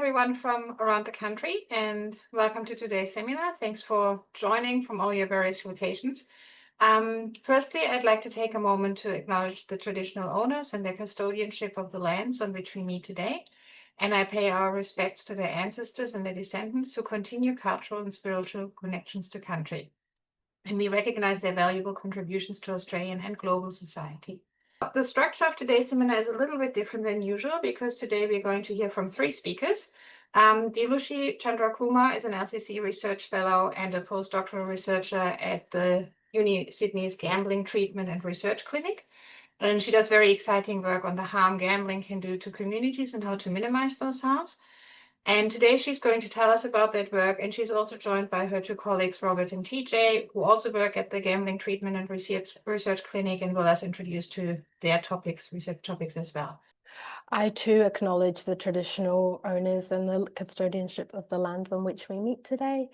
everyone from around the country, and welcome to today's seminar. Thanks for joining from all your various locations. Firstly, I'd like to take a moment to acknowledge the traditional owners and their custodianship of the lands on which we meet today, and I pay our respects to their ancestors and their descendants who continue cultural and spiritual connections to country. And we recognize their valuable contributions to Australian and global society. The structure of today's seminar is a little bit different than usual because today we're going to hear from three speakers. Dilushi Chandrakumar is an LCC research fellow and a postdoctoral researcher at the Uni Sydney's Gambling Treatment and Research Clinic. And she does very exciting work on the harm gambling can do to communities and how to minimize those harms. And today she's going to tell us about that work, and she's also joined by her two colleagues, Robert and TJ, who also work at the Gambling Treatment and Research Clinic and will us introduce to their research topics as well. I too acknowledge the traditional owners and the custodianship of the lands on which we meet today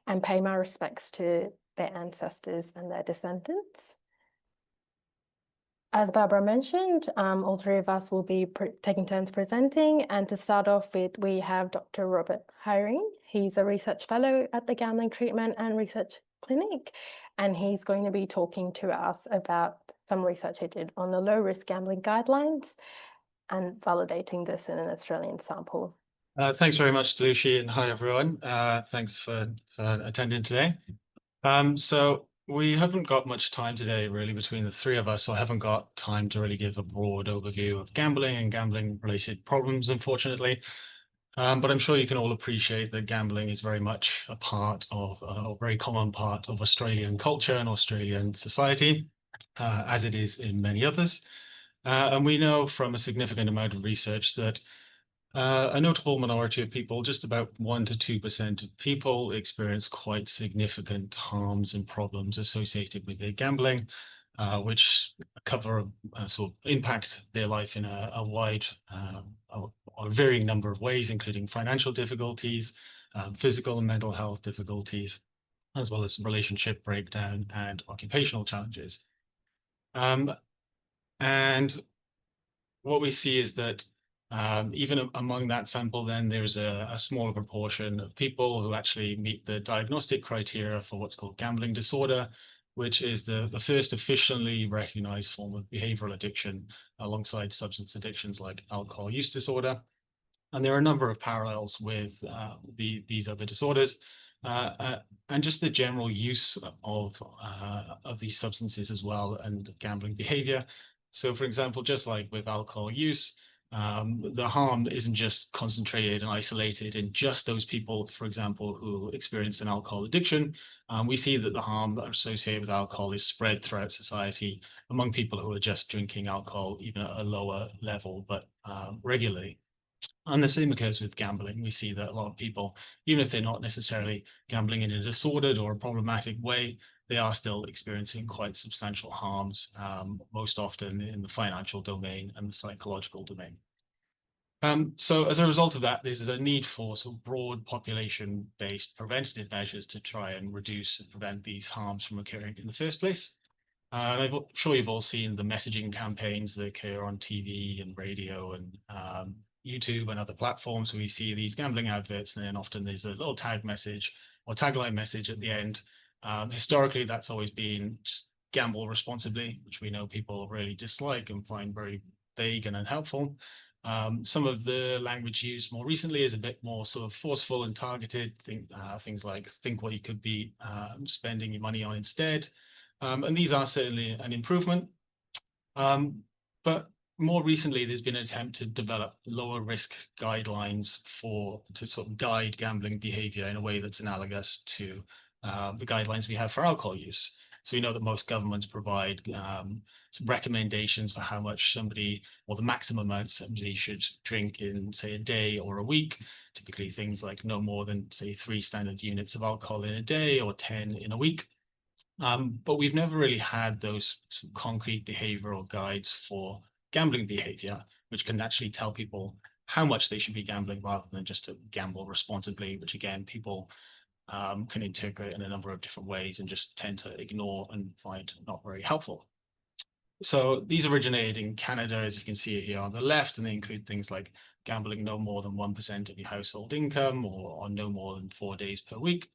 and pay my respects to their ancestors and their descendants. As Barbara mentioned, all three of us will be taking turns presenting, and to start off with, we have Dr. Robert Heirene. He's a research fellow at the Gambling Treatment and Research Clinic, and he's going to be talking to us about some research he did on the low-risk gambling guidelines and validating this in an Australian sample. Thanks very much, Dilushi, and hi everyone. Thanks for attending today. So we haven't got much time today really between the three of us, so I haven't got time to really give a broad overview of gambling and gambling related problems, unfortunately. But I'm sure you can all appreciate that gambling is very much a part of, a very common part of Australian culture and Australian society, as it is in many others. And we know from a significant amount of research that a notable minority of people, just about 1 to 2% of people, experience quite significant harms and problems associated with their gambling, which cover sort of impact their life in a wide, a varying number of ways, including financial difficulties, physical and mental health difficulties, as well as relationship breakdown and occupational challenges. And what we see is that even among that sample, then there's a smaller proportion of people who actually meet the diagnostic criteria for what's called gambling disorder, which is the first officially recognized form of behavioral addiction alongside substance addictions like alcohol use disorder. And there are a number of parallels with these other disorders and just the general use of these substances as well and gambling behavior. So, for example, just like with alcohol use, the harm isn't just concentrated and isolated in just those people, for example, who experience an alcohol addiction. We see that the harm associated with alcohol is spread throughout society among people who are just drinking alcohol, even at a lower level, but regularly. And the same occurs with gambling. We see that a lot of people, even if they're not necessarily gambling in a disordered or a problematic way, they are still experiencing quite substantial harms, most often in the financial domain and the psychological domain. So as a result of that, there's a need for sort of broad population-based preventative measures to try and reduce and prevent these harms from occurring in the first place. And I'm sure you've all seen the messaging campaigns that occur on TV and radio and YouTube and other platforms where we see these gambling adverts, and then often there's a little tag message or tagline message at the end. Historically, that's always been just gamble responsibly, which we know people really dislike and find very vague and unhelpful. Some of the language used more recently is a bit more sort of forceful and targeted. Things like think what you could be spending your money on instead. And these are certainly an improvement. But more recently, there's been an attempt to develop lower risk guidelines to sort of guide gambling behavior in a way that's analogous to the guidelines we have for alcohol use. So we know that most governments provide some recommendations for how much somebody, or the maximum amount somebody should drink in, say, a day or a week. Typically things like no more than, say, 3 standard units of alcohol in a day or 10 in a week. But we've never really had those concrete behavioral guides for gambling behavior, which can actually tell people how much they should be gambling rather than just to gamble responsibly, which again, people can interpret in a number of different ways and just tend to ignore and find not very helpful. So these originated in Canada, as you can see here on the left, and they include things like gambling no more than 1% of your household income or no more than 4 days per week.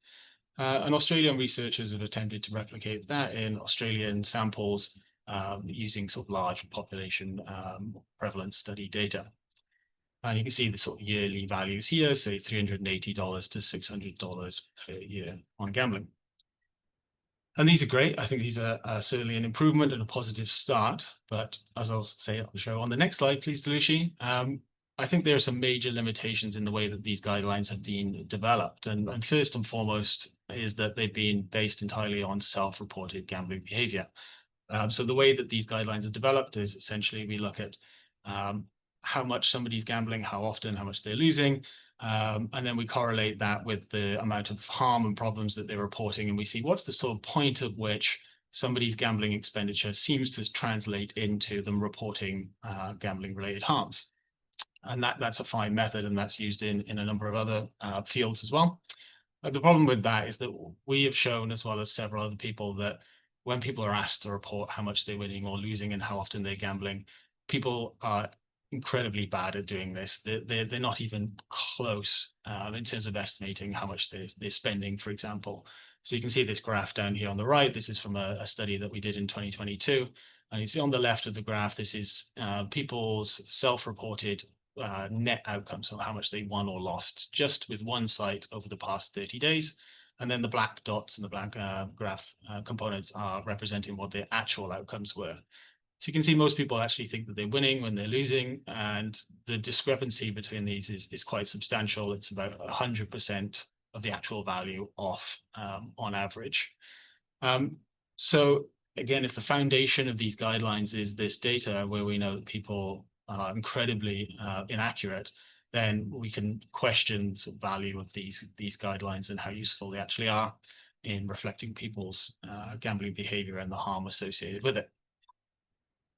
And Australian researchers have attempted to replicate that in Australian samples using sort of large population prevalence study data. And you can see the sort of yearly values here, say $380 to $600 per year on gambling. And these are great. I think these are certainly an improvement and a positive start. But as I'll show on the next slide, please, Dilushi. I think there are some major limitations in the way that these guidelines have been developed. And first and foremost is that they've been based entirely on self-reported gambling behavior. So the way that these guidelines are developed is essentially we look at how much somebody's gambling, how often, how much they're losing, and then we correlate that with the amount of harm and problems that they're reporting, and we see what's the sort of point at which somebody's gambling expenditure seems to translate into them reporting gambling-related harms. And that's a fine method, and that's used in a number of other fields as well. The problem with that is that we have shown, as well as several other people, that when people are asked to report how much they're winning or losing and how often they're gambling, people are incredibly bad at doing this. They're not even close in terms of estimating how much they're spending, for example. So you can see this graph down here on the right. This is from a study that we did in 2022. And you see on the left of the graph, this is people's self-reported net outcome, so how much they won or lost just with one site over the past 30 days. And then the black dots and the black graph components are representing what their actual outcomes were. So you can see most people actually think that they're winning when they're losing, and the discrepancy between these is quite substantial. It's about 100% of the actual value off on average. So again, if the foundation of these guidelines is this data where we know that people are incredibly inaccurate, then we can question the value of these guidelines and how useful they actually are in reflecting people's gambling behavior and the harm associated with it.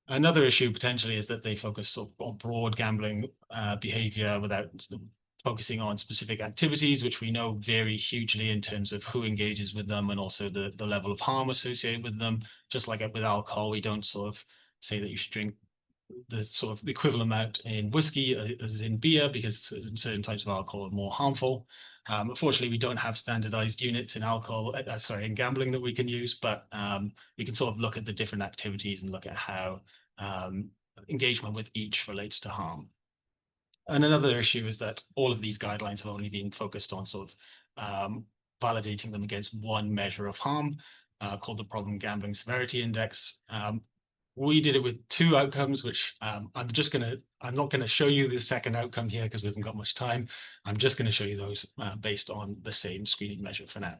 Another issue potentially is that they focus on broad gambling behavior without focusing on specific activities, which we know vary hugely in terms of who engages with them and also the level of harm associated with them. Just like with alcohol, we don't sort of say that you should drink the sort of equivalent amount in whiskey as in beer, because certain types of alcohol are more harmful. Unfortunately, we don't have standardized units in alcohol, in gambling that we can use, but we can sort of look at the different activities and look at how engagement with each relates to harm. And another issue is that all of these guidelines have only been focused on sort of validating them against one measure of harm called the Problem Gambling Severity Index. We did it with two outcomes, which I'm not gonna show you the second outcome here because we haven't got much time. I'm just gonna show you those based on the same screening measure for now.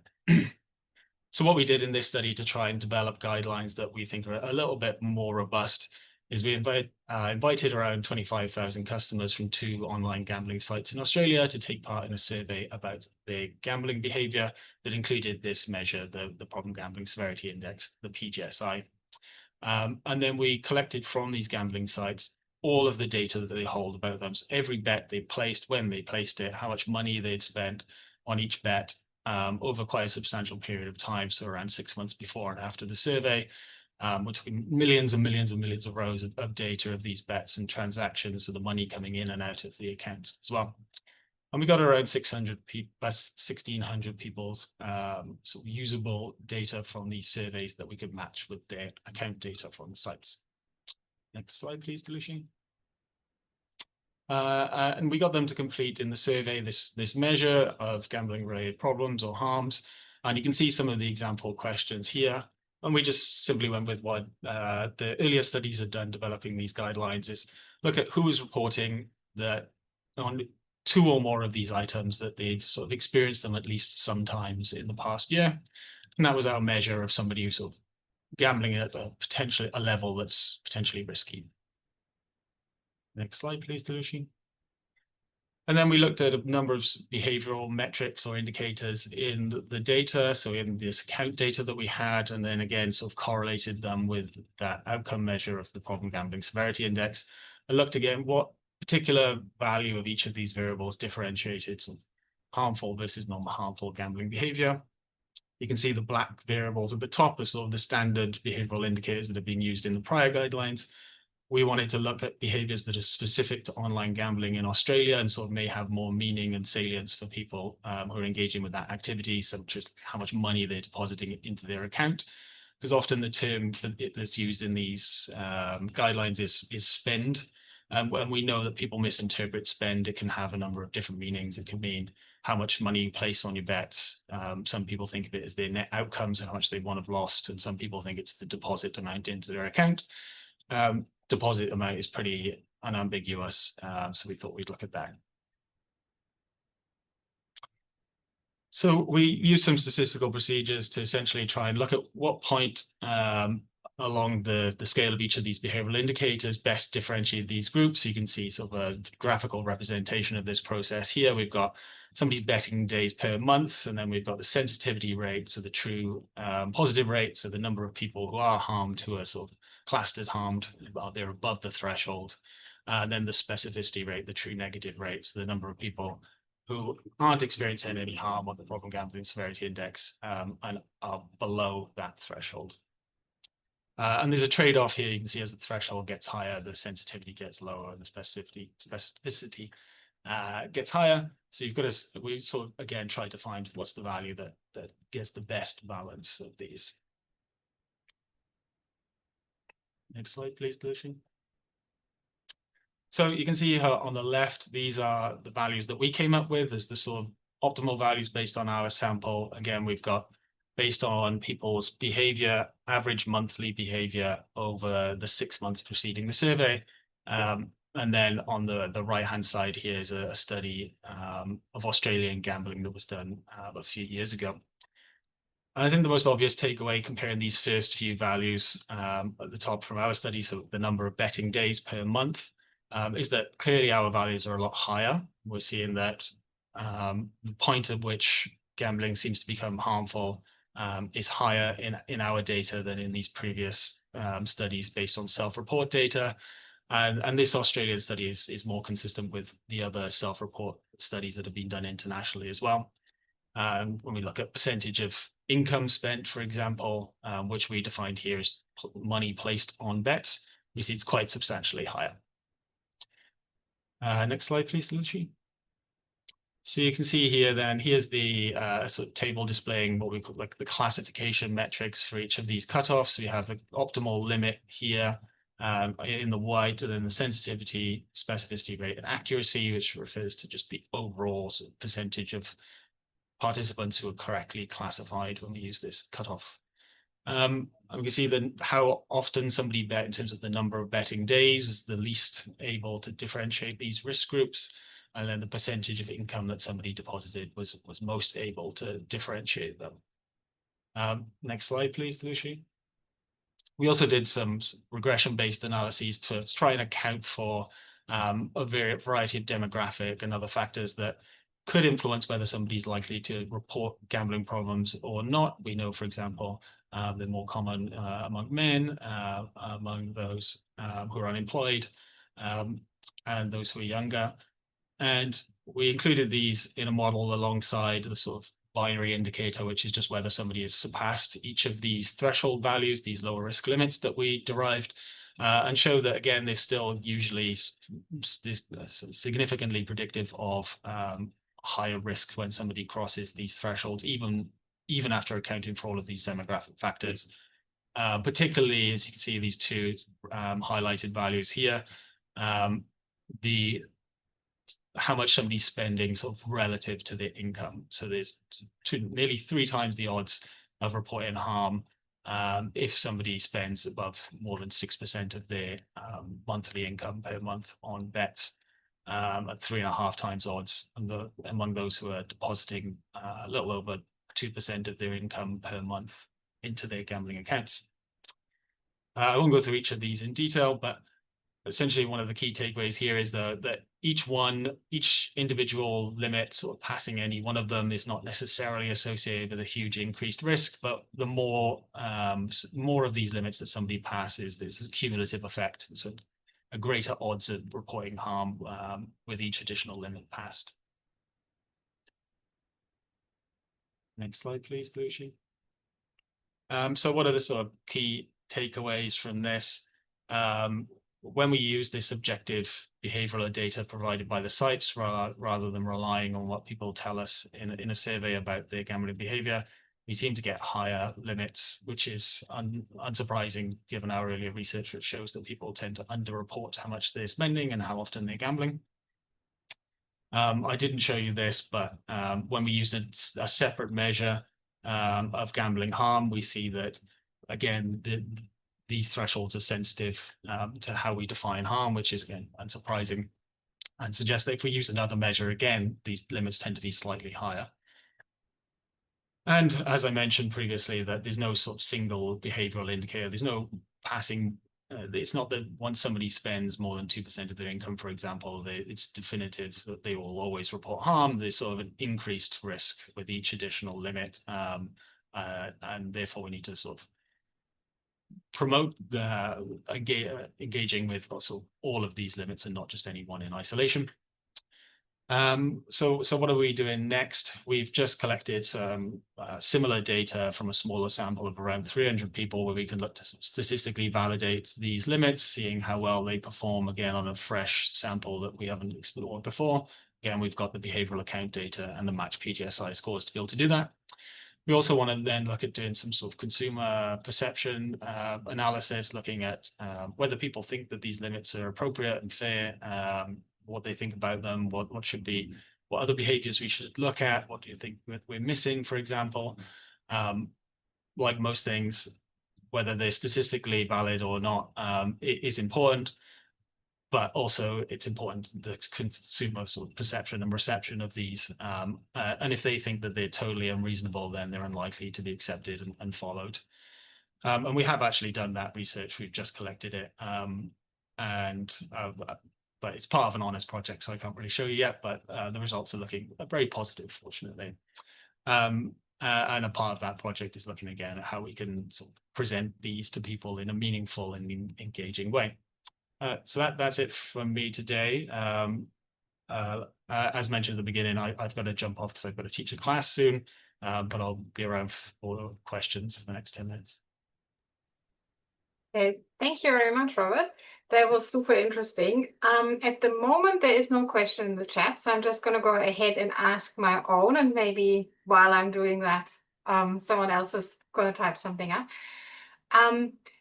So what we did in this study to try and develop guidelines that we think are a little bit more robust is we invited around 25,000 customers from 2 online gambling sites in Australia to take part in a survey about their gambling behavior that included this measure, the Problem Gambling Severity Index, the PGSI. And then we collected from these gambling sites all of the data that they hold about them. So every bet they placed, when they placed it, how much money they'd spent on each bet over quite a substantial period of time. So around 6 months before and after the survey. We're talking millions and millions and millions of rows of data of these bets and transactions, so the money coming in and out of the accounts as well. And we got around 1,600 people's sort of usable data from these surveys that we could match with their account data from the sites. Next slide, please, Dilushi. And we got them to complete in the survey this measure of gambling-related problems or harms. And you can see some of the example questions here. And we just simply went with what the earlier studies had done developing these guidelines, is look at who is reporting that on 2 or more of these items that they've sort of experienced them at least sometimes in the past year. And that was our measure of somebody who's sort of gambling at a level that's potentially risky. Next slide, please, Dilushi. And then we looked at a number of behavioral metrics or indicators in the data, so in this account data that we had, and then again sort of correlated them with that outcome measure of the Problem Gambling Severity Index, and looked again what particular value of each of these variables differentiated sort of harmful versus non-harmful gambling behavior. You can see the black variables at the top are sort of the standard behavioral indicators that are being used in the prior guidelines, we wanted to look at behaviors that are specific to online gambling in Australia and sort of may have more meaning and salience for people who are engaging with that activity, such as how much money they're depositing into their account. Because often the term that's used in these guidelines is spend. And we know that people misinterpret spend. It can have a number of different meanings. It can mean how much money you place on your bets. Some people think of it as their net outcomes, how much they want to have lost. And some people think it's the deposit amount into their account. Deposit amount is pretty unambiguous, so we thought we'd look at that. So we use some statistical procedures to essentially try and look at what point along the scale of each of these behavioral indicators best differentiate these groups. So you can see sort of a graphical representation of this process here. We've got somebody's betting days per month, and then we've got the sensitivity rate, so the true positive rate, so the number of people who are harmed, who are sort of classed as harmed, they're above the threshold. And then the specificity rate, the true negative rate, so the number of people who aren't experiencing any harm on the problem gambling severity index and are below that threshold. And there's a trade-off here. You can see as the threshold gets higher, the sensitivity gets lower and the specificity gets higher. So you've got to, we sort of, again, try to find what's the value that gets the best balance of these. Next slide, please, Dilushi. So you can see here on the left, these are the values that we came up with as the sort of optimal values based on our sample. Again, we've got based on people's behavior, average monthly behavior over the 6 months preceding the survey. And then on the right-hand side here is a study of Australian gambling that was done a few years ago. And I think the most obvious takeaway comparing these first few values at the top from our study, so the number of betting days per month, is that clearly our values are a lot higher. We're seeing that the point at which gambling seems to become harmful is higher in our data than in these previous studies based on self-report data. And this Australian study is more consistent with the other self-report studies that have been done internationally as well. When we look at percentage of income spent, for example, which we defined here as money placed on bets, we see it's quite substantially higher. Next slide, please, Dilushi. So you can see here then, here's the sort of table displaying what we call like the classification metrics for each of these cutoffs. We have the optimal limit here in the white, and then the sensitivity, specificity rate, and accuracy, which refers to just the overall sort of percentage of participants who are correctly classified when we use this cutoff. And we can see then how often somebody bet in terms of the number of betting days was the least able to differentiate these risk groups. And then the percentage of income that somebody deposited was most able to differentiate them. Next slide, please, Dilushi. We also did some regression-based analyses to try and account for a variety of demographic and other factors that could influence whether somebody's likely to report gambling problems or not. We know, for example, they're more common among men, among those who are unemployed, and those who are younger. And we included these in a model alongside the sort of binary indicator, which is just whether somebody has surpassed each of these threshold values, these lower risk limits that we derived, and show that, again, they're still usually significantly predictive of higher risk when somebody crosses these thresholds, even after accounting for all of these demographic factors. Particularly, as you can see, these two highlighted values here, how much somebody's spending sort of relative to their income. So there's nearly 3 times the odds of reporting harm if somebody spends above more than 6% of their monthly income per month on bets, at 3.5 times odds among those who are depositing a little over 2% of their income per month into their gambling accounts. I won't go through each of these in detail, but essentially one of the key takeaways here is that each individual limit, sort of passing any one of them, is not necessarily associated with a huge increased risk, but the more of these limits that somebody passes, there's a cumulative effect, so a greater odds of reporting harm with each additional limit passed. Next slide, please, Dilushi. So what are the sort of key takeaways from this? when we use this objective behavioral data provided by the sites, rather than relying on what people tell us in a survey about their gambling behavior, we seem to get higher limits, which is unsurprising given our earlier research, which shows that people tend to underreport how much they're spending and how often they're gambling. I didn't show you this, but when we use a separate measure of gambling harm, we see that, again, these thresholds are sensitive to how we define harm, which is, again, unsurprising, and suggests that if we use another measure, again, these limits tend to be slightly higher. And as I mentioned previously, that there's no sort of single behavioral indicator. There's no passing. It's not that once somebody spends more than 2% of their income, for example, it's definitive that they will always report harm. There's sort of an increased risk with each additional limit. And therefore, we need to sort of promote engaging with also all of these limits and not just any one in isolation. So what are we doing next? We've just collected similar data from a smaller sample of around 300 people, where we can look to statistically validate these limits, seeing how well they perform, again, on a fresh sample that we haven't explored before. Again, we've got the behavioral account data and the match PGSI scores to be able to do that. We also want to then look at doing some sort of consumer perception analysis, looking at whether people think that these limits are appropriate and fair, what they think about them, what other behaviors we should look at, what do you think we're missing, for example. Like most things, whether they're statistically valid or not, it is important. But also it's important the consumer sort of perception and reception of these. And if they think that they're totally unreasonable, then they're unlikely to be accepted and followed. And we have actually done that research. We've just collected it. But it's part of an honors project, so I can't really show you yet, but the results are looking very positive, fortunately. And a part of that project is looking again at how we can sort of present these to people in a meaningful and engaging way. So that's it from me today. As mentioned at the beginning, I've got to jump off because I've got to teach a class soon, but I'll be around for questions for the next 10 minutes. Okay, thank you very much, Robert. That was super interesting. At the moment, there is no question in the chat, so I'm just going to go ahead and ask my own, and maybe while I'm doing that, someone else is going to type something up.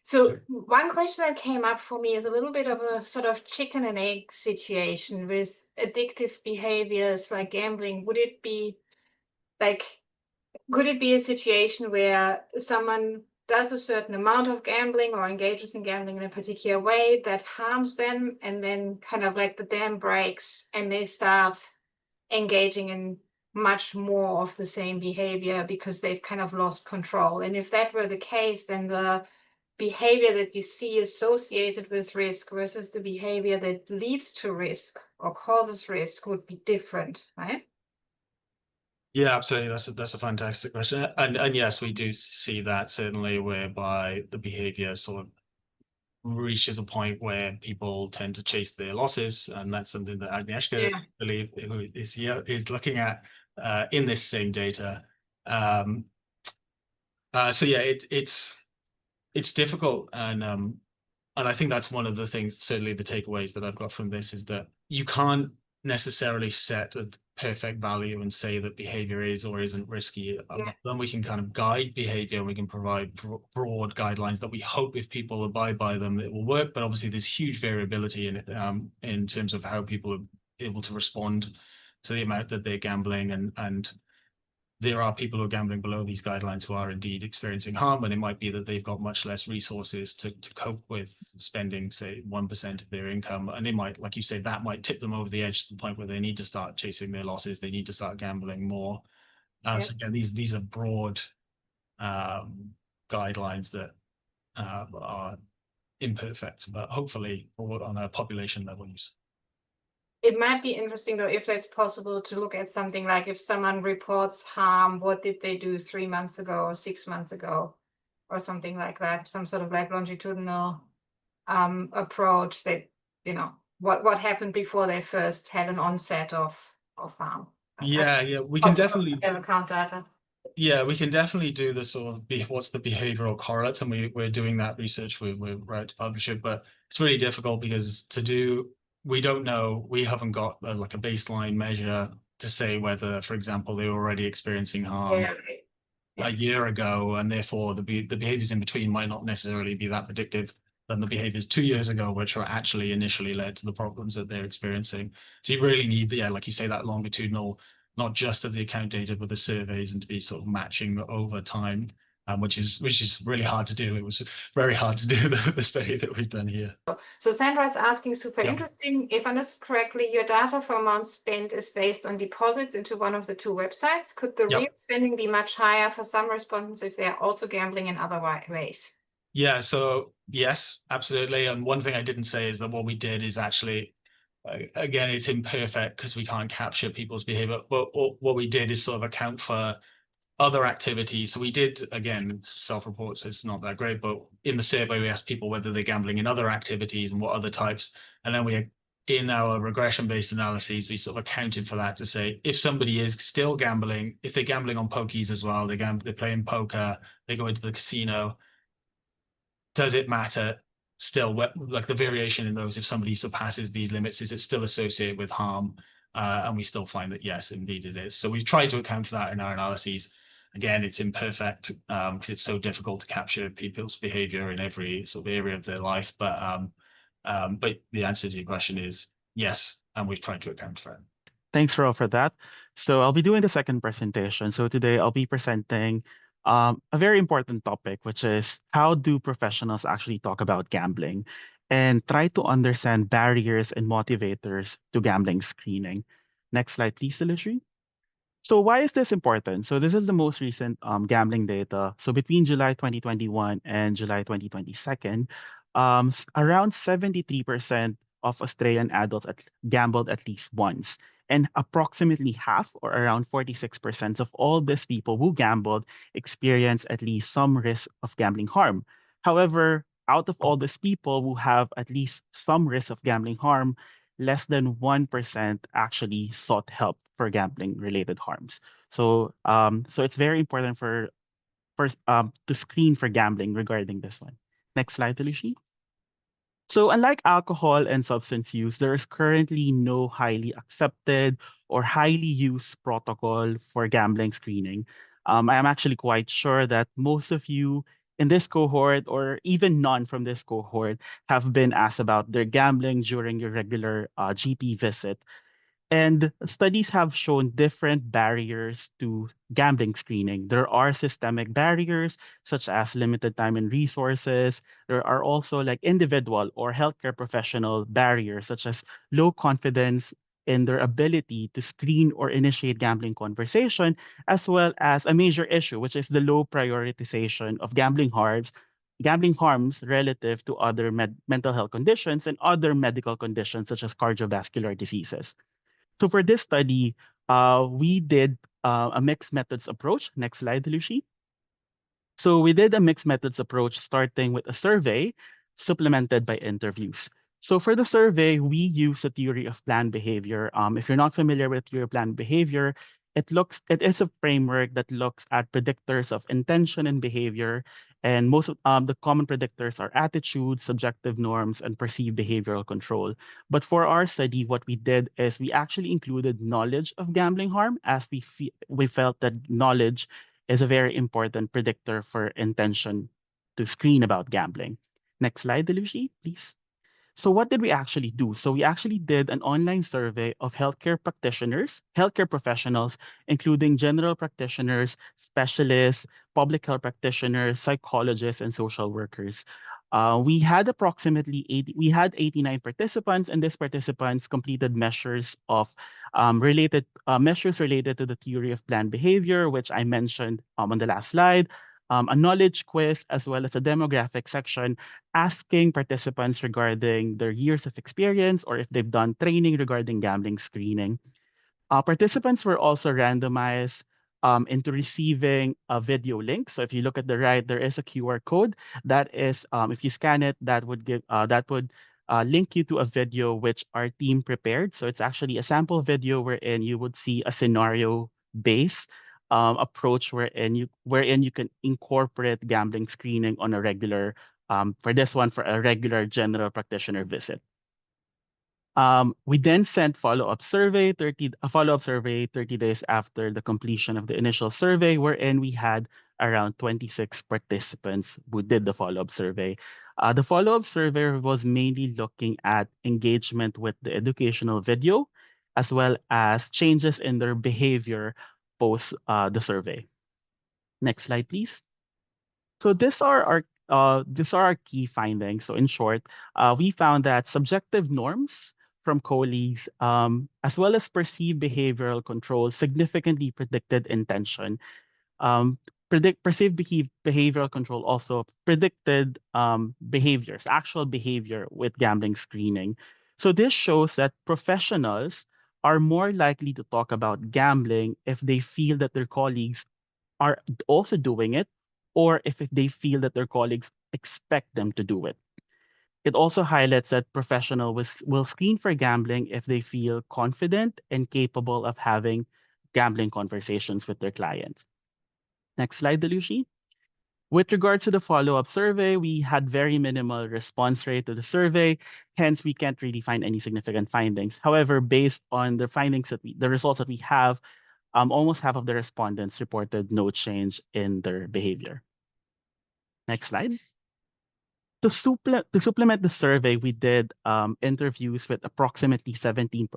So one question that came up for me is a little bit of a sort of chicken and egg situation with addictive behaviors like gambling. Could it be a situation where someone does a certain amount of gambling or engages in gambling in a particular way that harms them, and then kind of like the dam breaks and they start engaging in much more of the same behavior because they've kind of lost control? And if that were the case, then the behavior that you see associated with risk versus the behavior that leads to risk or causes risk would be different, right? Yeah, absolutely. That's a fantastic question. And yes, we do see that, certainly, whereby the behavior sort of reaches a point where people tend to chase their losses, and that's something that Agnieszka, I believe, who is here, is looking at in this same data. So yeah, it's difficult, and I think that's one of the things, certainly the takeaways that I've got from this, is that you can't necessarily set a perfect value and say that behavior is or isn't risky. Then we can kind of guide behavior, and we can provide broad guidelines that we hope, if people abide by them, it will work. But obviously there's huge variability in it, in terms of how people are able to respond to the amount that they're gambling, and there are people who are gambling below these guidelines who are indeed experiencing harm, and it might be that they've got much less resources to cope with spending, say, 1% of their income. And they might, like you say, that might tip them over the edge to the point where they need to start chasing their losses. They need to start gambling more. So again, these are broad guidelines that are imperfect, but hopefully on a population level use. It might be interesting, though, if it's possible to look at something like, if someone reports harm, what did they do 3 months ago or 6 months ago, or something like that, some sort of like longitudinal approach that, you know, what happened before they first had an onset of harm. Yeah, we can definitely account data. Yeah, we can definitely do the sort of what's the behavioral correlates, and we're doing that research. We're about to publish it, but it's really difficult because we don't know, we haven't got like a baseline measure to say whether, for example, they were already experiencing harm a year ago, and therefore the behaviors in between might not necessarily be that predictive than the behaviors 2 years ago, which are actually initially led to the problems that they're experiencing. So you really need, like you say, that longitudinal, not just of the account data, but the surveys, and to be sort of matching over time, which is really hard to do. It was very hard to do the study that we've done here. So Sandra is asking, super Yeah. interesting. If understood correctly, your data for amounts spent is based on deposits into one of the two websites. Could the real spending be much higher for some respondents if they're also gambling in other ways? Yeah, so yes, absolutely. And one thing I didn't say is that what we did is actually, again, it's imperfect because we can't capture people's behavior, but what we did is sort of account for other activities. So we did, again, self-reports, it's not that great, but in the survey, we asked people whether they're gambling in other activities and what other types. And then in our regression-based analyses, we sort of accounted for that to say, if somebody is still gambling, if they're gambling on pokies as well, they're playing poker, they go into the casino, does it matter still, like the variation in those, if somebody surpasses these limits, is it still associated with harm? And we still find that, yes, indeed it is. So we've tried to account for that in our analyses. Again, it's imperfect because it's so difficult to capture people's behavior in every sort of area of their life. But the answer to your question is yes, and we've tried to account for it. Thanks, Ro, for that. So I'll be doing the second presentation. So today I'll be presenting a very important topic, which is how do professionals actually talk about gambling and try to understand barriers and motivators to gambling screening. Next slide, please, Dilushi. So why is this important? So this is the most recent gambling data. So between July 2021 and July 2022, around 73% of Australian adults gambled at least once. And approximately half, or around 46% of all these people who gambled experienced at least some risk of gambling harm. However, out of all these people who have at least some risk of gambling harm, less than 1% actually sought help for gambling related harms. So it's very important to screen for gambling regarding this one. Next slide, Dilushi. So unlike alcohol and substance use, there is currently no highly accepted or highly used protocol for gambling screening. I am actually quite sure that most of you in this cohort, or even none from this cohort, have been asked about their gambling during your regular GP visit. And studies have shown different barriers to gambling screening. There are systemic barriers, such as limited time and resources. There are also like individual or healthcare professional barriers, such as low confidence in their ability to screen or initiate gambling conversation, as well as a major issue, which is the low prioritization of gambling harms relative to other mental health conditions and other medical conditions, such as cardiovascular diseases. So for this study, we did a mixed methods approach. Next slide, Lucy. So we did a mixed methods approach starting with a survey supplemented by interviews. So for the survey, we use the theory of planned behavior. If you're not familiar with theory of planned behavior, it is a framework that looks at predictors of intention and behavior. And most of the common predictors are attitudes, subjective norms, and perceived behavioral control. But for our study, what we did is we actually included knowledge of gambling harm, as we felt that knowledge is a very important predictor for intention to screen about gambling. Next slide, Dilushi, please. So what did we actually do? So we actually did an online survey of healthcare practitioners, healthcare professionals, including general practitioners, specialists, public health practitioners, psychologists, and social workers. We had 89 participants, and these participants completed measures related to the theory of planned behavior, which I mentioned on the last slide, a knowledge quiz, as well as a demographic section asking participants regarding their years of experience or if they've done training regarding gambling screening. Participants were also randomized into receiving a video link. So if you look at the right, there is a QR code that is, if you scan it, that would link you to a video which our team prepared. So it's actually a sample video wherein you would see a scenario-based approach wherein you can incorporate gambling screening on a regular for this one for a regular general practitioner visit. We then sent a follow-up survey 30 days after the completion of the initial survey, wherein we had around 26 participants who did the follow-up survey. The follow-up survey was mainly looking at engagement with the educational video, as well as changes in their behavior post the survey. Next slide, please. So these are our key findings. So in short, we found that subjective norms from colleagues, as well as perceived behavioral controls, significantly predicted intention. Perceived behavioral control also predicted behaviors, actual behavior with gambling screening. So this shows that professionals are more likely to talk about gambling if they feel that their colleagues are also doing it, or if they feel that their colleagues expect them to do it. It also highlights that professionals will screen for gambling if they feel confident and capable of having gambling conversations with their clients. Next slide, Dilushi. With regards to the follow-up survey, we had very minimal response rate to the survey. Hence, we can't really find any significant findings. However, based on the the results that we have, almost half of the respondents reported no change in their behavior. Next slide. To supplement the survey, we did interviews with approximately 17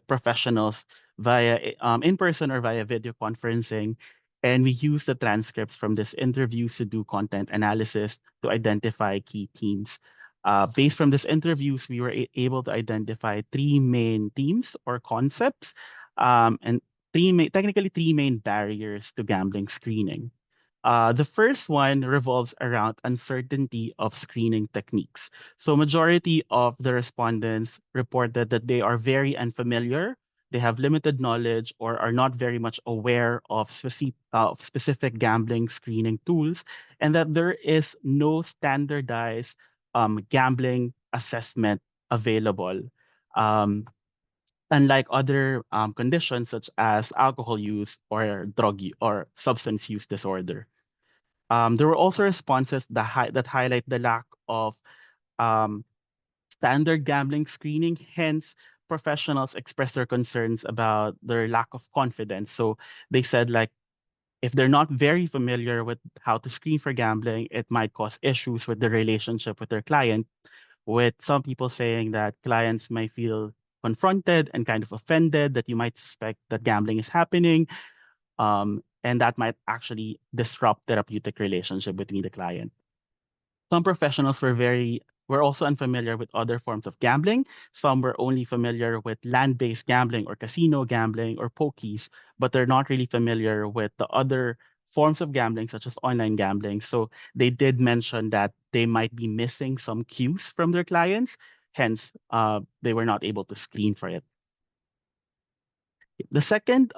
professionals via in person or via video conferencing, and we used the transcripts from these interviews to do content analysis to identify key themes. Based from these interviews, we were able to identify three main themes or concepts, and technically three main barriers to gambling screening. The first one revolves around uncertainty of screening techniques. So majority of the respondents reported that they are very unfamiliar, they have limited knowledge, or are not very much aware of specific gambling screening tools, and that there is no standardized gambling assessment available. Unlike other conditions such as alcohol use or or substance use disorder. There were also responses that highlight the lack of um, standard gambling screening. Hence, professionals expressed their concerns about their lack of confidence. So they said, like, if they're not very familiar with how to screen for gambling, it might cause issues with the relationship with their client, with some people saying that clients might feel confronted and kind of offended that you might suspect that gambling is happening, and that might actually disrupt therapeutic relationship between the client. Some professionals were also unfamiliar with other forms of gambling. Some were only familiar with land-based gambling or casino gambling or pokies, but they're not really familiar with the other forms of gambling, such as online gambling. So they did mention that they might be missing some cues from their clients. Hence, they were not able to screen for it. The second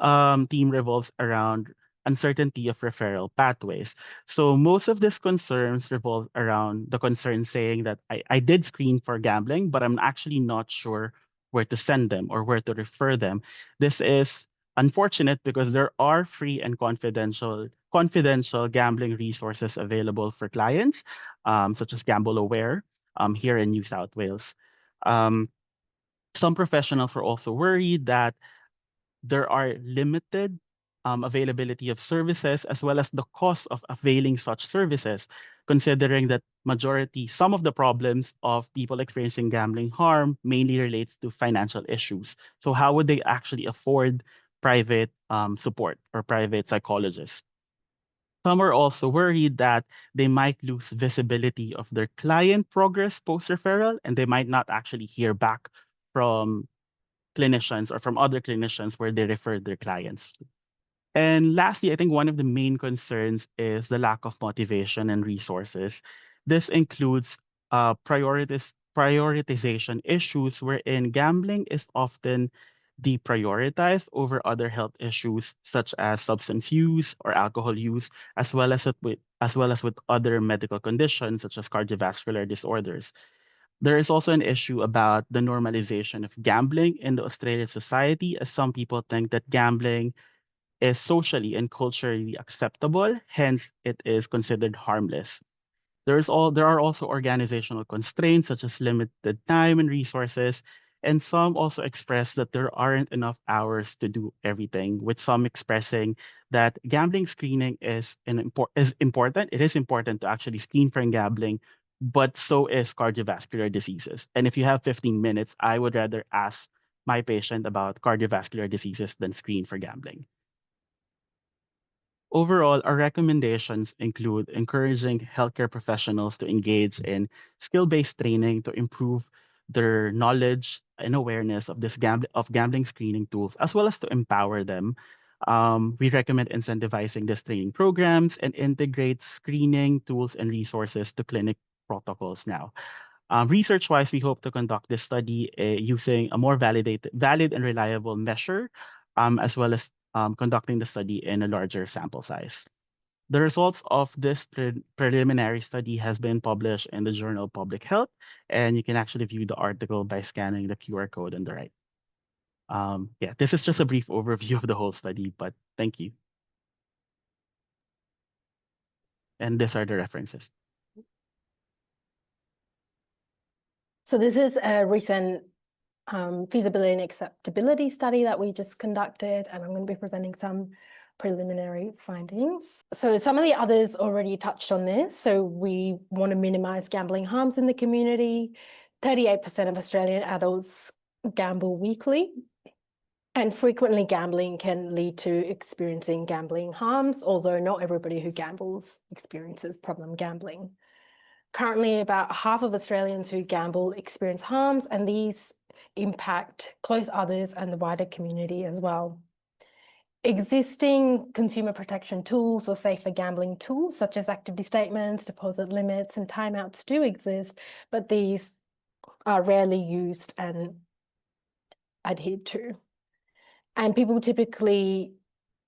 theme revolves around uncertainty of referral pathways. So most of these concerns revolve around the concern saying that I did screen for gambling, but I'm actually not sure where to send them or where to refer them. This is unfortunate because there are free and confidential gambling resources available for clients, such as Gamble Aware here in New South Wales. Some professionals were also worried that there are limited availability of services as well as the cost of availing such services, considering that some of the problems of people experiencing gambling harm mainly relates to financial issues. So how would they actually afford private support or private psychologists? Some are also worried that they might lose visibility of their client progress post-referral, and they might not actually hear back from clinicians or from other clinicians where they referred their clients. And lastly, I think one of the main concerns is the lack of motivation and resources. This includes prioritization issues wherein gambling is often deprioritized over other health issues such as substance use or alcohol use, as well as with other medical conditions such as cardiovascular disorders. There is also an issue about the normalization of gambling in the Australian society, as some people think that gambling is socially and culturally acceptable, hence it is considered harmless. There are also organizational constraints such as limited time and resources, and some also express that there aren't enough hours to do everything, with some expressing that gambling screening is important. It is important to actually screen for gambling, but so is cardiovascular diseases. And if you have 15 minutes, I would rather ask my patient about cardiovascular diseases than screen for gambling. Overall, our recommendations include encouraging healthcare professionals to engage in skill-based training to improve their knowledge and awareness of of gambling screening tools, as well as to empower them. We recommend incentivizing these training programs and integrate screening tools and resources to clinic protocols now. Research-wise, we hope to conduct this study using a more valid and reliable measure, as well as conducting the study in a larger sample size. The results of this preliminary study has been published in the journal Public Health, and you can actually view the article by scanning the QR code on the right. Yeah, this is just a brief overview of the whole study, but thank you. And these are the references. So this is a recent feasibility and acceptability study that we just conducted, and I'm going to be presenting some preliminary findings. So some of the others already touched on this. So we want to minimize gambling harms in the community. 38% of Australian adults gamble weekly, and frequently gambling can lead to experiencing gambling harms, although not everybody who gambles experiences problem gambling. Currently, about half of Australians who gamble experience harms, and these impact close others and the wider community as well. Existing consumer protection tools or safer gambling tools, such as activity statements, deposit limits, and timeouts do exist, but these are rarely used and adhered to. And people typically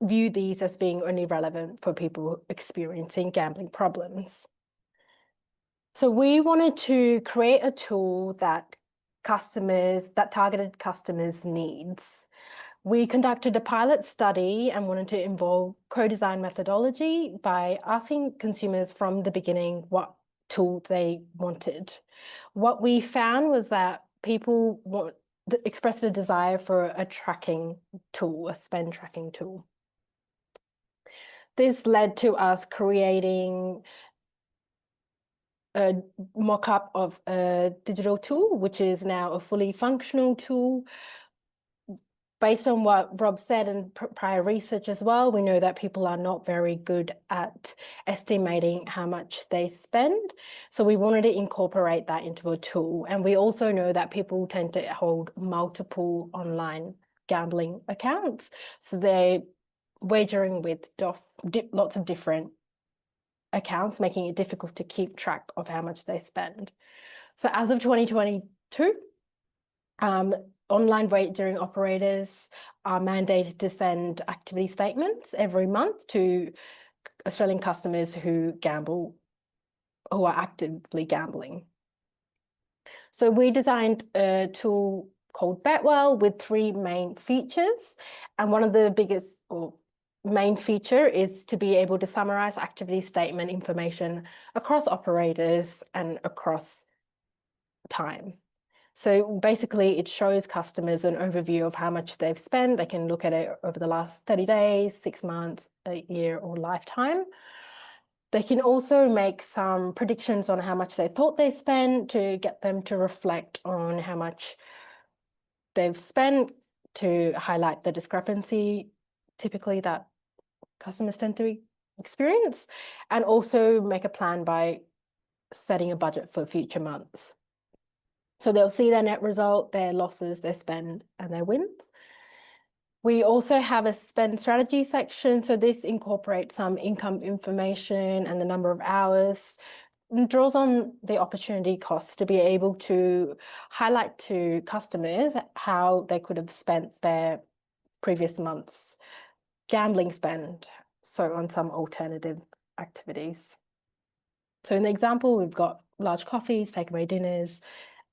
view these as being only relevant for people experiencing gambling problems. So we wanted to create a tool that targeted customers' needs. We conducted a pilot study and wanted to involve co-design methodology by asking consumers from the beginning what tool they wanted. What we found was that people expressed a desire for a tracking tool, a spend tracking tool. This led to us creating a mock-up of a digital tool, which is now a fully functional tool. Based on what Rob said and prior research as well, we know that people are not very good at estimating how much they spend. So we wanted to incorporate that into a tool. And we also know that people tend to hold multiple online gambling accounts. So they're wagering with lots of different accounts, making it difficult to keep track of how much they spend. So as of 2022, online wagering operators are mandated to send activity statements every month to Australian customers who are actively gambling. So we designed a tool called Betwell with 3 main features. And one of the biggest or main feature is to be able to summarize activity statement information across operators and across time. So basically, it shows customers an overview of how much they've spent. They can look at it over the last 30 days, 6 months, a year, or lifetime. They can also make some predictions on how much they thought they spent to get them to reflect on how much they've spent, to highlight the discrepancy typically that customers tend to experience, and also make a plan by setting a budget for future months. So they'll see their net result, their losses, their spend, and their wins. We also have a spend strategy section. So this incorporates some income information and the number of hours, and draws on the opportunity costs to be able to highlight to customers how they could have spent their previous month's gambling spend, so on some alternative activities. So in the example, we've got large coffees, takeaway dinners,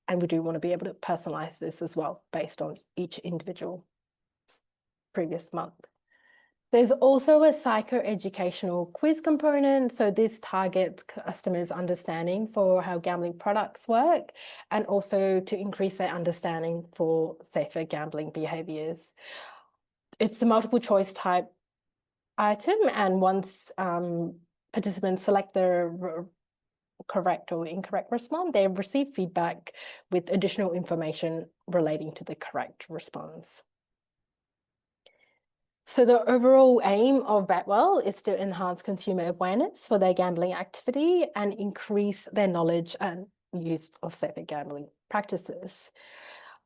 and we do want to be able to personalize this as well based on each individual previous month. There's also a psychoeducational quiz component. So this targets customers' understanding for how gambling products work and also to increase their understanding for safer gambling behaviours. It's a multiple choice type item, and once participants select the correct or incorrect response, they receive feedback with additional information relating to the correct response. So the overall aim of Betwell is to enhance consumer awareness for their gambling activity and increase their knowledge and use of safer gambling practices.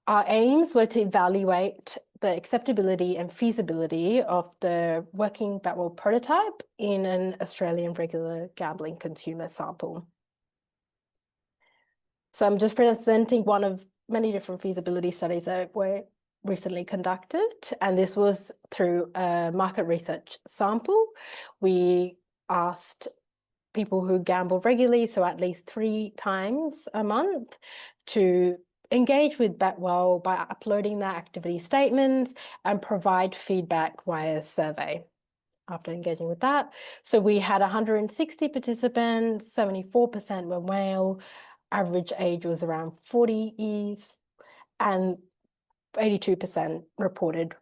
Our aims were to evaluate the acceptability and feasibility of the working Betwell prototype in an Australian regular gambling consumer sample. So I'm just presenting one of many different feasibility studies that were recently conducted, and this was through a market research sample. We asked people who gamble regularly, so at least 3 times a month, to engage with Betwell by uploading their activity statements and provide feedback via survey after engaging with that. So we had 160 participants, 74% were male, average age was around 40 years, and 82% reported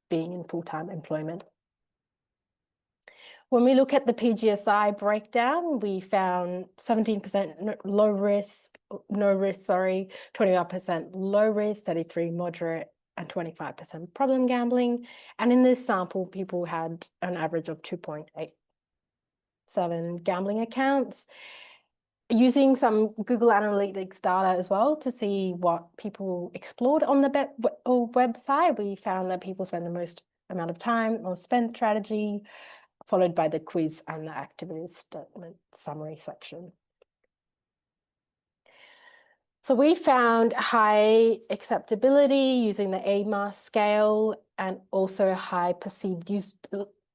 being in full-time employment. When we look at the PGSI breakdown, we found 17% low risk, no risk, sorry, 21% low risk, 33% moderate, and 25% problem gambling. And in this sample, people had an average of 2.87 gambling accounts. Using some Google Analytics data as well to see what people explored on the website, we found that people spend the most amount of time on spend strategy, followed by the quiz and the activity statement summary section. So we found high acceptability using the AMAR scale and also high perceived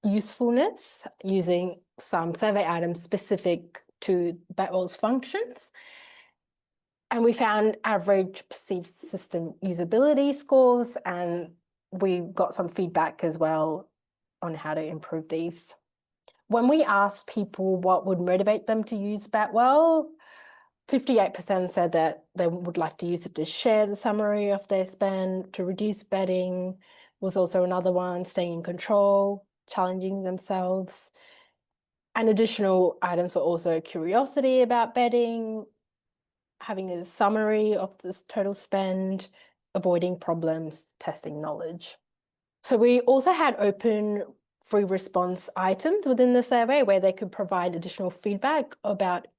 usefulness using some survey items specific to Betwell's functions. And we found average perceived system usability scores, and we got some feedback as well on how to improve these. When we asked people what would motivate them to use Betwell, 58% said that they would like to use it to share the summary of their spend, to reduce betting was also another one, staying in control, challenging themselves. And additional items were also curiosity about betting, having a summary of this total spend, avoiding problems, testing knowledge. So we also had open free response items within the survey where they could provide additional feedback about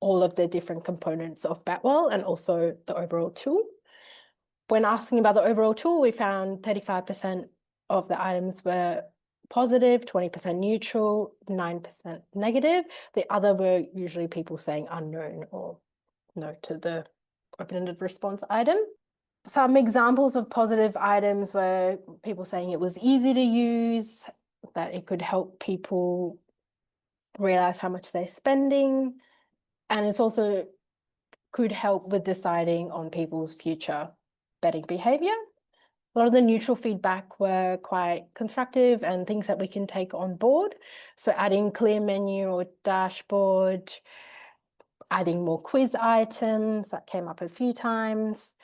all of the different components of Betwell and also the overall tool. When asking about the overall tool, we found 35% of the items were positive, 20% neutral, 9% negative. The other were usually people saying unknown or no to the open-ended response item. Some examples of positive items were people saying it was easy to use, that it could help people realize how much they're spending, and it's also could help with deciding on people's future betting behavior. A lot of the neutral feedback were quite constructive and things that we can take on board. So adding clear menu or dashboard, adding more quiz items, that came up a few times,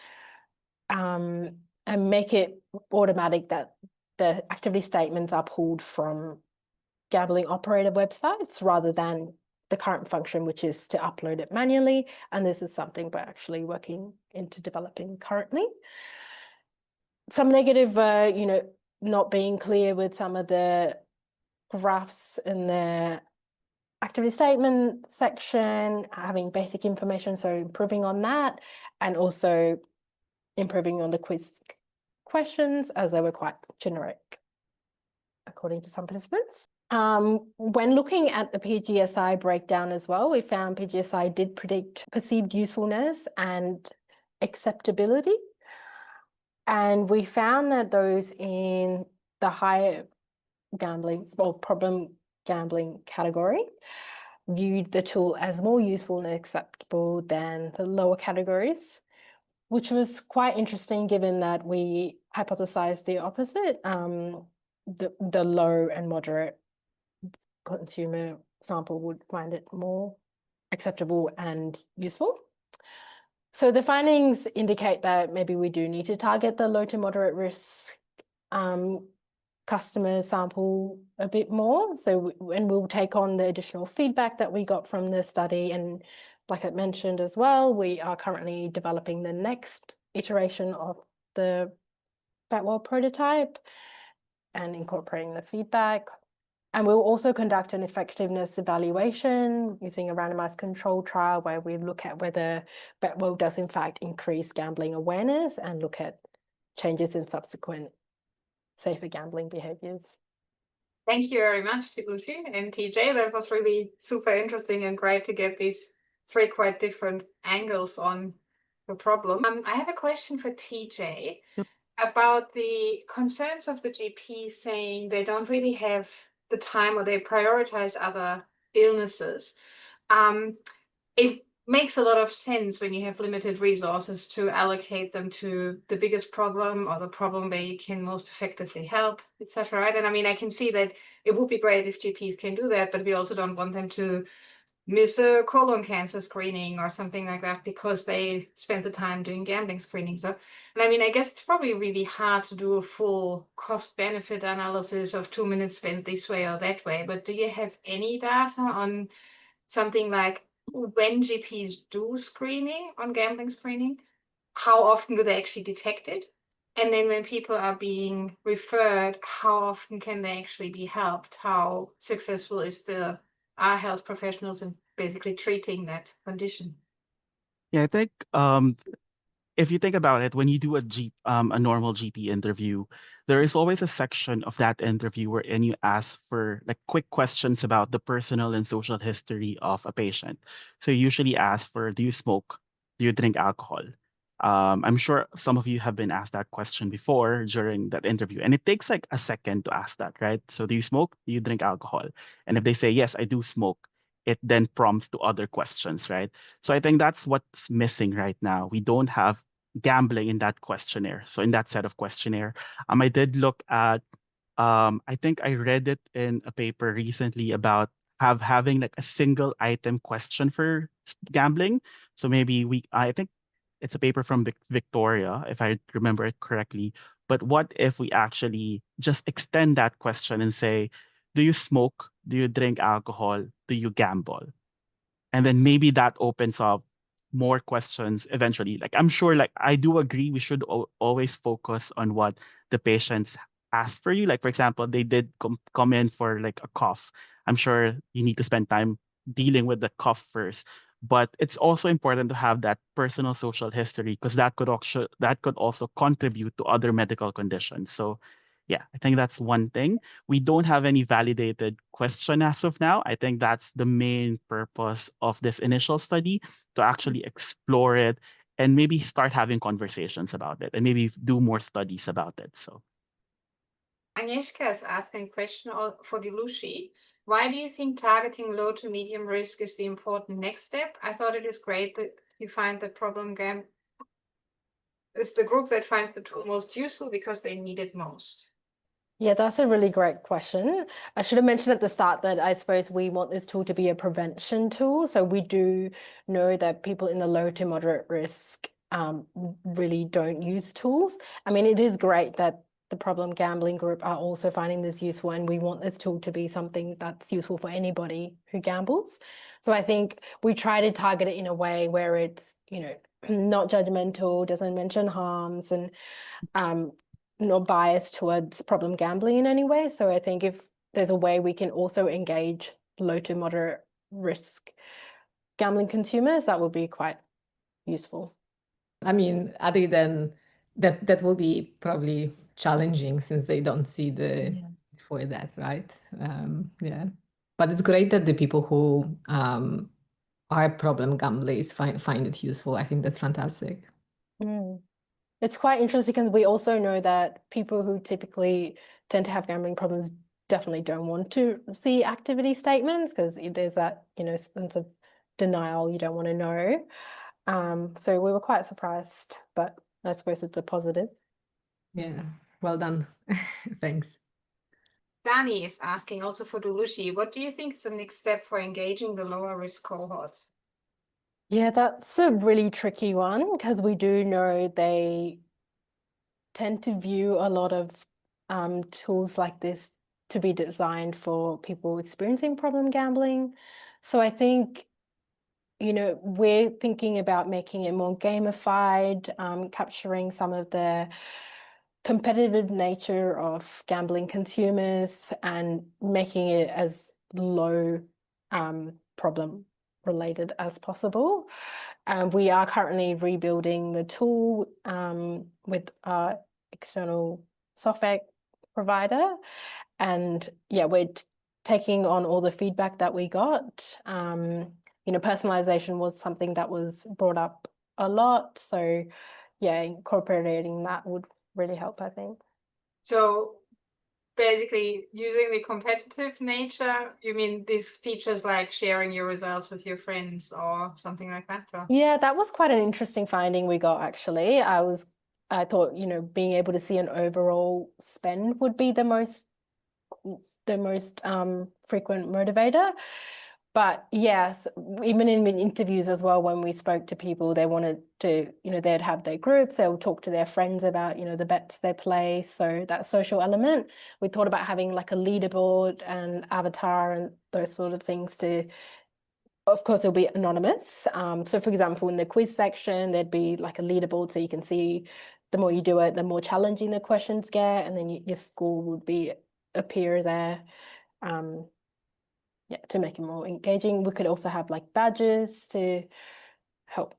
and make it automatic that the activity statements are pulled from gambling operator websites rather than the current function, which is to upload it manually. And this is something we're actually working into developing currently. Some negative, not being clear with some of the graphs in the activity statement section, having basic information, so improving on that, and also improving on the quiz questions as they were quite generic, according to some participants. When looking at the PGSI breakdown as well, we found PGSI did predict perceived usefulness and acceptability. And we found that those in the higher gambling or problem gambling category viewed the tool as more useful and acceptable than the lower categories, which was quite interesting given that we hypothesized the opposite. the low and moderate consumer sample would find it more acceptable and useful. So the findings indicate that maybe we do need to target the low to moderate risk customer sample a bit more. So, and we'll take on the additional feedback that we got from the study. And like I mentioned as well, we are currently developing the next iteration of the Batwell prototype and incorporating the feedback. And we'll also conduct an effectiveness evaluation using a randomized control trial where we look at whether Batwell does in fact increase gambling awareness and look at changes in subsequent safer gambling behaviours. Thank you very much, Dilushi and TJ. That was really super interesting and great to get these three quite different angles on the problem. I have a question for TJ about the concerns of the GP saying they don't really have the time or they prioritize other illnesses. It makes a lot of sense when you have limited resources to allocate them to the biggest problem or the problem where you can most effectively help, etc. Right? And I mean, I can see that it would be great if GPs can do that, but we also don't want them to miss a colon cancer screening or something like that because they spent the time doing gambling screening. So, and I mean, I guess it's probably really hard to do a full cost-benefit analysis of 2 minutes spent this way or that way, but do you have any data on something like when GPs do screening on gambling screening, how often do they actually detect it? And then when people are being referred, how often can they actually be helped? How successful is our health professionals in basically treating that condition? Yeah, I think if you think about it, when you do a normal GP interview, there is always a section of that interview wherein you ask for like quick questions about the personal and social history of a patient. So you usually ask for, do you smoke? Do you drink alcohol? I'm sure some of you have been asked that question before during that interview, and it takes like a second to ask that, right? So do you smoke? Do you drink alcohol? And if they say, yes, I do smoke, it then prompts to other questions, right? So I think that's what's missing right now. We don't have gambling in that questionnaire. So in that set of questionnaire, I did look at, I think I read it in a paper recently about having like a single item question for gambling. So maybe I think it's a paper from Victoria, if I remember it correctly. But what if we actually just extend that question and say, do you smoke? Do you drink alcohol? Do you gamble? And then maybe that opens up more questions eventually. Like I'm sure, like I do agree, we should always focus on what the patients ask for you. Like for example, they did come in for like a cough. I'm sure you need to spend time dealing with the cough first. But it's also important to have that personal social history because that could also contribute to other medical conditions. So yeah, I think that's one thing. We don't have any validated question as of now. I think that's the main purpose of this initial study, to actually explore it and maybe start having conversations about it and maybe do more studies about it. So Agnieszka is asking a question for Dilushi. Why do you think targeting low to medium risk is the important next step? I thought it is great that you find the problem is the group that finds the tool most useful because they need it most. Yeah, that's a really great question. I should have mentioned at the start that I suppose we want this tool to be a prevention tool. So we do know that people in the low to moderate risk really don't use tools. I mean, it is great that the problem gambling group are also finding this useful, and we want this tool to be something that's useful for anybody who gambles. So I think we try to target it in a way where it's, not judgmental, doesn't mention harms, and not biased towards problem gambling in any way. So I think if there's a way we can also engage low to moderate risk gambling consumers, that would be quite useful. I mean, other than that will be probably challenging since they don't see the for that, right? Yeah. But it's great that the people who are problem gamblers find it useful. I think that's fantastic. It's quite interesting because we also know that people who typically tend to have gambling problems definitely don't want to see activity statements because there's that, sense of denial, you don't want to know. So we were quite surprised, but I suppose it's a positive. Yeah, well done. Thanks. Danny is asking also for Dilushi, what do you think is the next step for engaging the lower risk cohorts? Yeah, that's a really tricky one because we do know they tend to view a lot of tools like this to be designed for people experiencing problem gambling. So I think, you know, we're thinking about making it more gamified, capturing some of the competitive nature of gambling consumers and making it as low problem related as possible. We are currently rebuilding the tool with our external software provider. And yeah, we're taking on all the feedback that we got. You know, personalization was something that was brought up a lot. So yeah, incorporating that would really help, I think. So basically using the competitive nature, you mean these features like sharing your results with your friends or something like that? Or? Yeah, that was quite an interesting finding we got, actually. I thought, you know, being able to see an overall spend would be the most frequent motivator. But yes, even in interviews as well, when we spoke to people, they wanted to, you know, they'd have their groups, they would talk to their friends about, you know, the bets they play. So that social element, we thought about having like a leaderboard and avatar and those sort of things to, of course, it'll be anonymous. So for example, in the quiz section, there'd be like a leaderboard so you can see the more you do it, the more challenging the questions get, and then your score would appear there. Yeah, to make it more engaging. We could also have like badges to help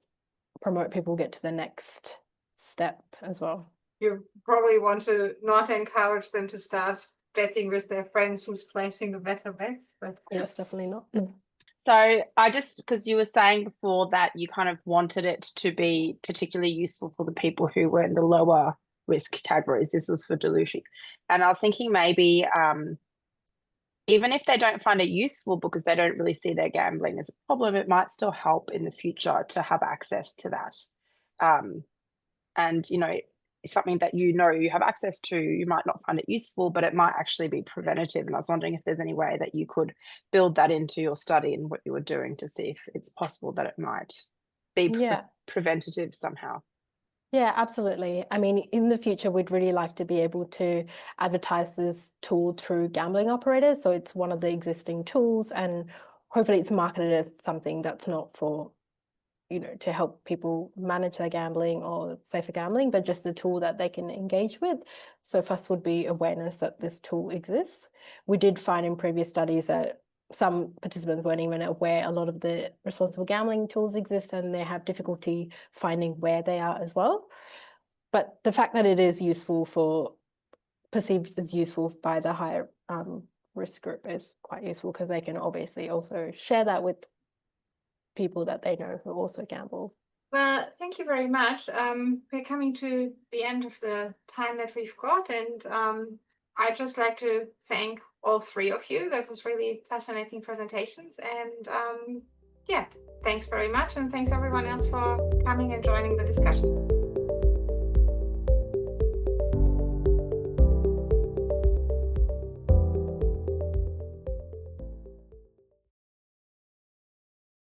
promote people get to the next step as well. You probably want to not encourage them to start betting with their friends who's placing the better bets, but yes, definitely not. So I just, because you were saying before that you kind of wanted it to be particularly useful for the people who were in the lower risk categories. This was for Dilushi. And I was thinking maybe even if they don't find it useful because they don't really see their gambling as a problem, it might still help in the future to have access to that. And, you know, something that you know you have access to, you might not find it useful, but it might actually be preventative. And I was wondering if there's any way that you could build that into your study and what you were doing to see if it's possible that it might be preventative somehow. Yeah, absolutely. I mean, in the future, we'd really like to be able to advertise this tool through gambling operators. So it's one of the existing tools, and hopefully it's marketed as something that's not for, you know, to help people manage their gambling or safer gambling, but just a tool that they can engage with. So first would be awareness that this tool exists. We did find in previous studies that some participants weren't even aware a lot of the responsible gambling tools exist, and they have difficulty finding where they are as well. But the fact that it is perceived as useful by the higher risk group is quite useful, because they can obviously also share that with people that they know who also gamble. Well, thank you very much. We're coming to the end of the time that we've got, and I'd just like to thank all three of you. That was really fascinating presentations, and yeah, thanks very much, and thanks everyone else for coming and joining the discussion.